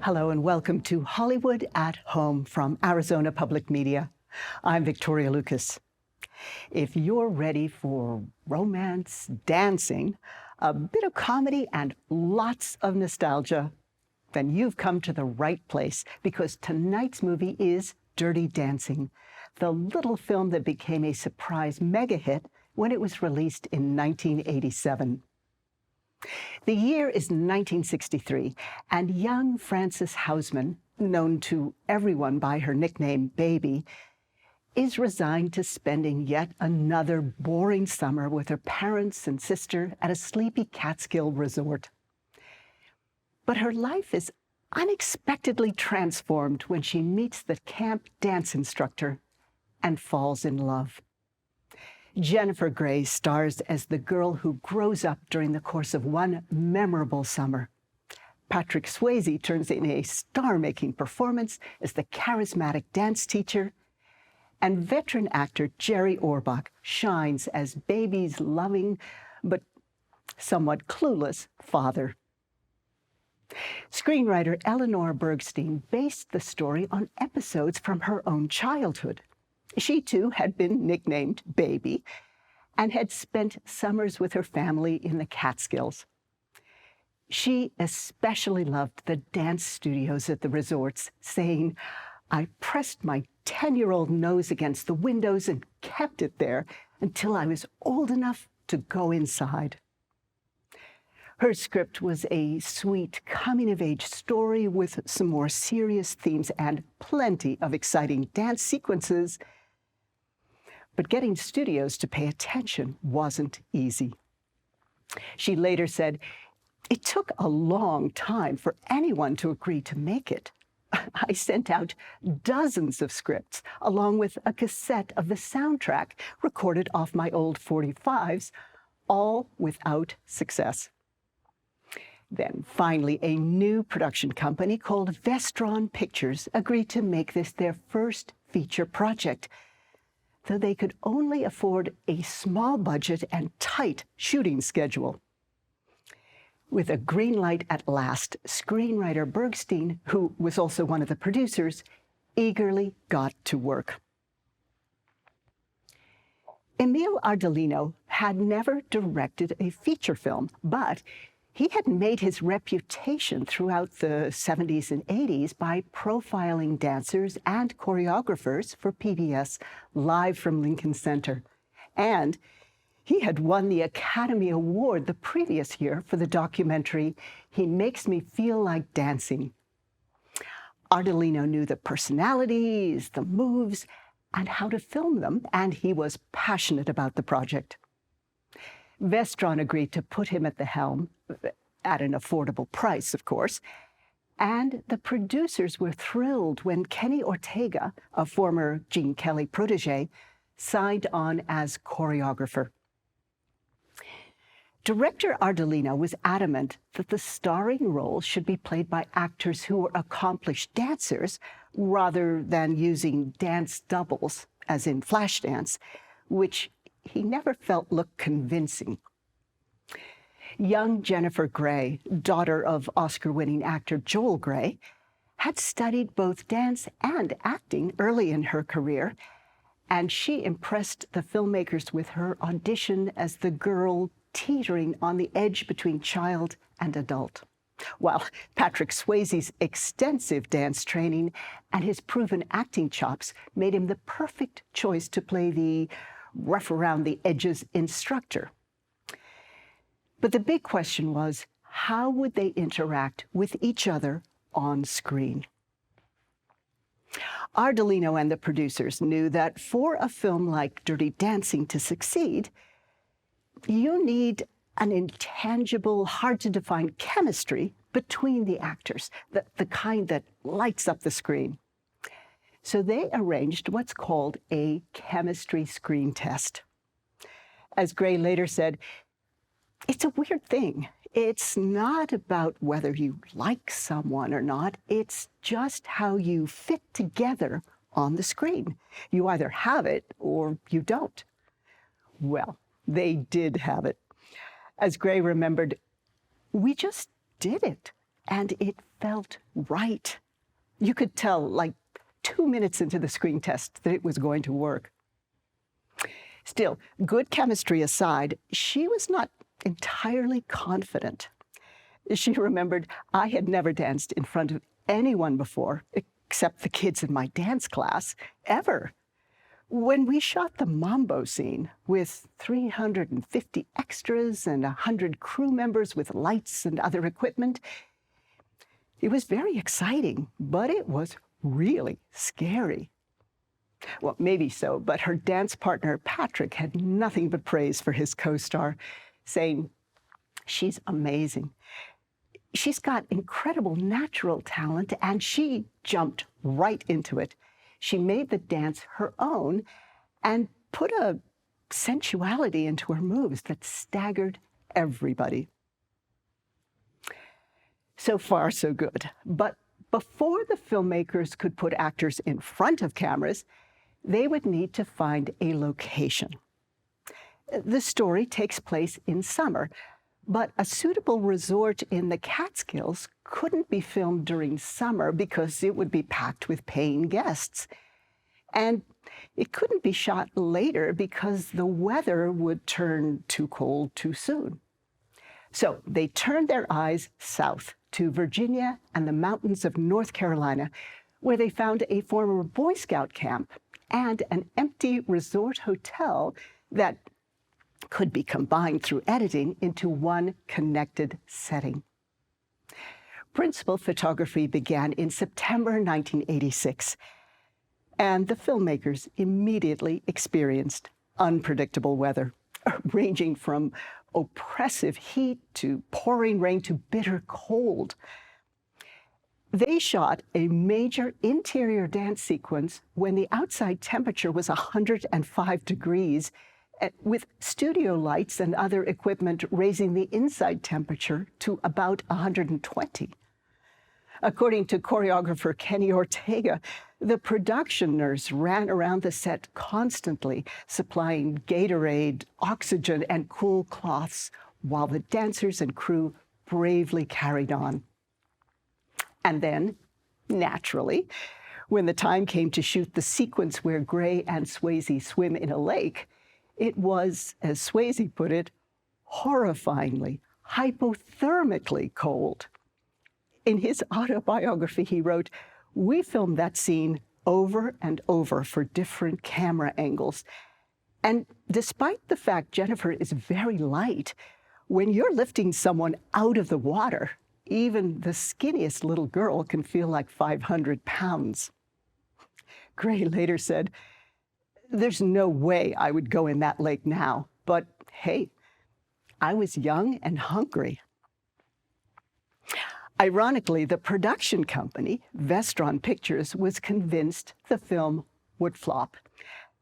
Hello and welcome to Hollywood at Home from Arizona Public Media. I'm Victoria Lucas. If you're ready for romance, dancing, a bit of comedy, and lots of nostalgia, then you've come to the right place because tonight's movie is Dirty Dancing, the little film that became a surprise mega hit when it was released in 1987. The year is 1963, and young Frances Houseman, known to everyone by her nickname Baby, is resigned to spending yet another boring summer with her parents and sister at a sleepy Catskill resort. But her life is unexpectedly transformed when she meets the camp dance instructor and falls in love. Jennifer Grey stars as the girl who grows up during the course of one memorable summer. Patrick Swayze turns in a star-making performance as the charismatic dance teacher, and veteran actor Jerry Orbach shines as Baby's loving but somewhat clueless father. Screenwriter Eleanor Bergstein based the story on episodes from her own childhood. She, too, had been nicknamed Baby and had spent summers with her family in the Catskills. She especially loved the dance studios at the resorts, saying, "I pressed my 10-year-old nose against the windows and kept it there until I was old enough to go inside." Her script was a sweet coming-of-age story with some more serious themes and plenty of exciting dance sequences. But getting studios to pay attention wasn't easy. She later said, "It took a long time for anyone to agree to make it. I sent out dozens of scripts, along with a cassette of the soundtrack recorded off my old 45s, all without success." Then finally, a new production company called Vestron Pictures agreed to make this their first feature project, though they could only afford a small budget and tight shooting schedule. With a green light at last, screenwriter Bergstein, who was also one of the producers, eagerly got to work. Emile Ardolino had never directed a feature film, but he had made his reputation throughout the 70s and 80s by profiling dancers and choreographers for PBS Live from Lincoln Center. And he had won the Academy Award the previous year for the documentary He Makes Me Feel Like Dancing. Ardolino knew the personalities, the moves, and how to film them, and he was passionate about the project. Vestron agreed to put him at the helm, at an affordable price, of course, and the producers were thrilled when Kenny Ortega, a former Gene Kelly protege, signed on as choreographer. Director Ardolino was adamant that the starring roles should be played by actors who were accomplished dancers rather than using dance doubles, as in Flashdance, which he never felt looked convincing. Young Jennifer Grey, daughter of Oscar-winning actor Joel Grey, had studied both dance and acting early in her career, and she impressed the filmmakers with her audition as the girl teetering on the edge between child and adult, while Patrick Swayze's extensive dance training and his proven acting chops made him the perfect choice to play the rough-around-the-edges instructor. But the big question was, how would they interact with each other on screen? Ardolino and the producers knew that for a film like Dirty Dancing to succeed, you need an intangible, hard-to-define chemistry between the actors, the kind that lights up the screen. So they arranged what's called a chemistry screen test. As Grey later said, "It's a weird thing. It's not about whether you like someone or not. It's just how you fit together on the screen. You either have it or you don't." Well, they did have it. As Grey remembered, "We just did it. and it felt right. You could tell, like 2 minutes into the screen test, that it was going to work. Still, good chemistry aside, she was not entirely confident. She remembered, I had never danced in front of anyone before, except the kids in my dance class, ever. When we shot the Mambo scene with 350 extras and 100 crew members with lights and other equipment, it was very exciting, but it was really scary. Well, maybe so, but her dance partner, Patrick, had nothing but praise for his co-star, saying, "She's amazing. She's got incredible natural talent, and she jumped right into it. She made the dance her own and put a sensuality into her moves that staggered everybody." So far, so good. But before the filmmakers could put actors in front of cameras, they would need to find a location. The story takes place in summer, but a suitable resort in the Catskills couldn't be filmed during summer because it would be packed with paying guests. And it couldn't be shot later because the weather would turn too cold too soon. So they turned their eyes south to Virginia and the mountains of North Carolina, where they found a former Boy Scout camp and an empty resort hotel that could be combined through editing into one connected setting. Principal photography began in September 1986, and the filmmakers immediately experienced unpredictable weather, ranging from oppressive heat to pouring rain to bitter cold. They shot a major interior dance sequence when the outside temperature was 105 degrees, with studio lights and other equipment raising the inside temperature to about 120. According to choreographer Kenny Ortega, the production nurse ran around the set constantly, supplying Gatorade, oxygen, and cool cloths, while the dancers and crew bravely carried on. And then, naturally, when the time came to shoot the sequence where Gray and Swayze swim in a lake, it was, as Swayze put it, horrifyingly, hypothermically cold. In his autobiography, he wrote, "We filmed that scene over and over for different camera angles. And despite the fact Jennifer is very light, when you're lifting someone out of the water, even the skinniest little girl can feel like 500 pounds. Gray later said, "There's no way I would go in that lake now, but hey, I was young and hungry." Ironically, the production company, Vestron Pictures, was convinced the film would flop.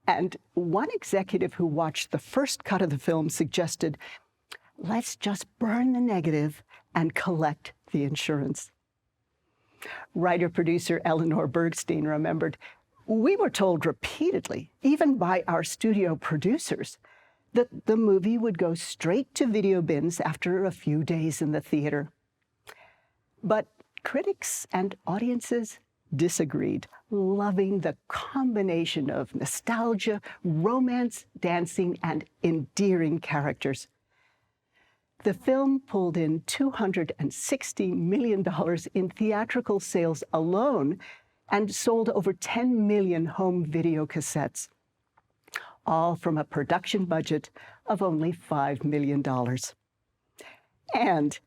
And one executive who watched the first cut of the film suggested, "Let's just burn the negative and collect the insurance." Writer-producer Eleanor Bergstein remembered, "We were told repeatedly, even by our studio producers, that the movie would go straight to video bins after a few days in the theater." But critics and audiences disagreed, loving the combination of nostalgia, romance, dancing, and endearing characters. The film pulled in $260 million in theatrical sales alone and sold over 10 million home video cassettes, all from a production budget of only $5 million. And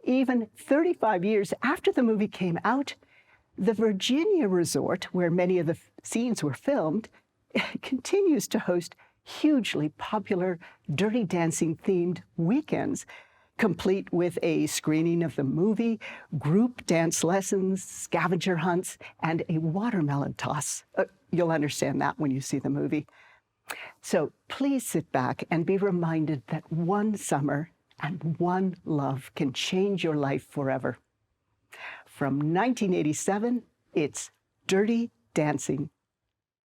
even 35 years after the movie came out, the Virginia resort, where many of the scenes were filmed, continues to host hugely popular Dirty Dancing-themed weekends, complete with a screening of the movie, group dance lessons, scavenger hunts, and a watermelon toss. You'll understand that when you see the movie. So please sit back and be reminded that one summer and one love can change your life forever. From 1987, it's Dirty Dancing.